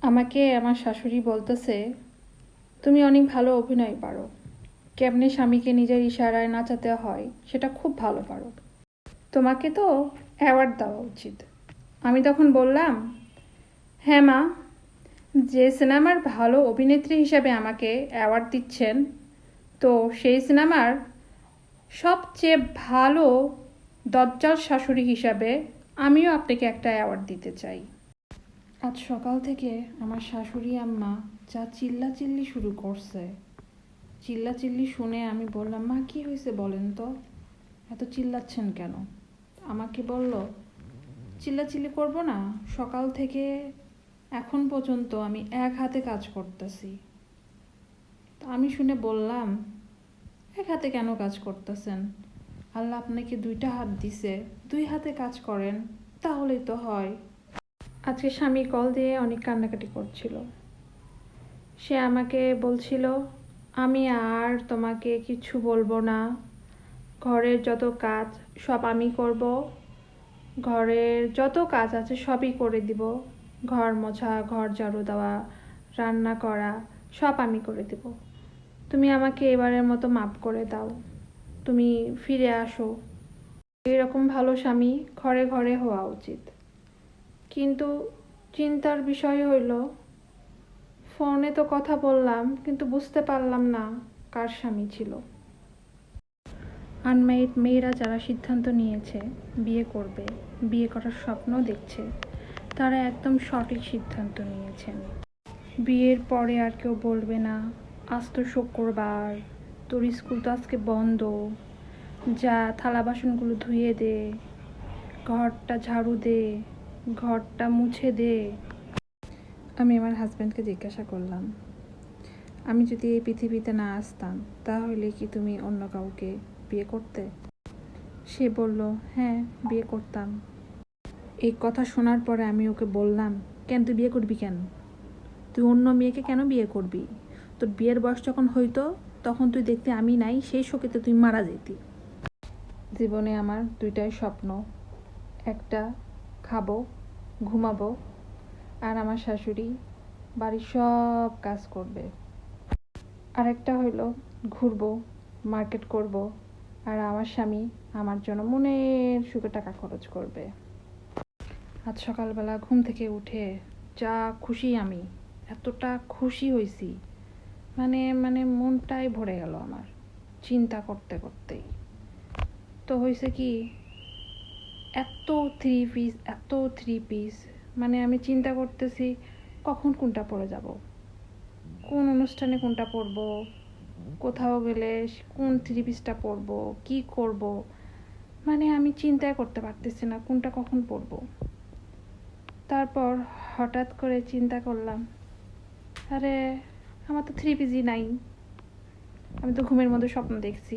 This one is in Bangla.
আমাকে আমার শাশুড়ি বলতেছে, তুমি অনেক ভালো অভিনয় পারো, কেমনে স্বামীকে নিজের ইশারায় নাচাতে হয় সেটা খুব ভালো পারো, তোমাকে তো অ্যাওয়ার্ড দেওয়া উচিত। আমি তখন বললাম, হ্যাঁ মা, যে সিনেমার ভালো অভিনেত্রী হিসেবে আমাকে অ্যাওয়ার্ড দিচ্ছেন, তো সেই সিনেমার সবচেয়ে ভালো দজ্জাল শাশুড়ি হিসাবে আমিও আপনাকে একটা অ্যাওয়ার্ড দিতে চাই। আজ সকাল থেকে আমার শাশুড়ি আম্মা যা চিল্লাচিল্লি শুরু করছে, চিল্লাচিল্লি শুনে আমি বললাম, মা কি হয়েছে বলেন তো, এত চিল্লাচ্ছেন কেন? আমাকে বলল, চিল্লাচিল্লি করবো না, সকাল থেকে এখন পর্যন্ত আমি এক হাতে কাজ করতেছি। আমি শুনে বললাম, এক হাতে কেন কাজ করতেছেন? আল্লাহ আপনাকে দুইটা হাত দিছে, দুই হাতে কাজ করেন, তাহলেই তো হয়। আজকে স্বামী কল দিয়ে অনেক কান্নাকাটি করছিল। সে আমাকে বলছিল, আমি আর তোমাকে কিছু বলবো না, ঘরের যত কাজ সব আমি করব, ঘরের যত কাজ আছে সবই করে দিব, ঘর মোছা, ঘর ঝাড়ু দেওয়া, রান্না করা সব আমি করে দিব। তুমি আমাকে এবারের মতো মাপ করে দাও, তুমি ফিরে আসো। এরকম ভালো স্বামী ঘরে ঘরে হওয়া উচিত। কিন্তু চিন্তার বিষয় হইল, ফোনে তো কথা বললাম কিন্তু বুঝতে পারলাম না কার স্বামী ছিল। আনমেরিড মেয়েরা যারা সিদ্ধান্ত নিয়েছে বিয়ে করবে, বিয়ে করার স্বপ্ন দেখছে, তারা একদম সঠিক সিদ্ধান্ত নিয়েছেন। বিয়ের পরে আর কেউ বলবে না, আজ তো শুক্রবার, তোর স্কুল তো আজকে বন্ধ, যা থালা বাসনগুলো ধুয়ে দে, ঘরটা ঝাড়ু দে, ঘরটা মুছে দে। আমি আমার হাজব্যান্ডকে জিজ্ঞাসা করলাম, আমি যদি এই পৃথিবীতে না আসতাম তাহলে কি তুমি অন্য কাউকে বিয়ে করতে? সে বলল, হ্যাঁ, বিয়ে করতাম। এই কথা শোনার পরে আমি ওকে বললাম, কেন তুই বিয়ে করবি কেন? তুই অন্য মেয়েকে কেন বিয়ে করবি? তোর বিয়ের বয়স যখন হইতো তখন তুই দেখতে আমি নাই, সেই শোকেতে তুই মারা যেতি। জীবনে আমার দুইটাই স্বপ্ন, একটা খাবো, ঘুমাবো, আর আমার শাশুড়ি বাড়ির সব কাজ করবে। আরেকটা হইলো ঘুরবো, মার্কেট করব, আর আমার স্বামী আমার জন্য মনের সুখে টাকা খরচ করবে। আজ সকালবেলা ঘুম থেকে উঠে যা খুশি আমি, এতটা খুশি হয়েছি, মানে মানে মনটাই ভরে গেল আমার চিন্তা করতে করতেই। তো হয়েছে কি, এত থ্রি পিস, মানে আমি চিন্তা করতেছি কখন কোনটা পরে যাব, কোন অনুষ্ঠানে কোনটা পরবো, কোথাও গেলে কোন থ্রি পিসটা পরবো, কি করব, মানে আমি চিন্তাই করতে পারতেছি না কোনটা কখন পরবো। তারপর হঠাৎ করে চিন্তা করলাম, আরে আমার তো থ্রি পিসই নাই, আমি তো ঘুমের মধ্যে স্বপ্ন দেখছি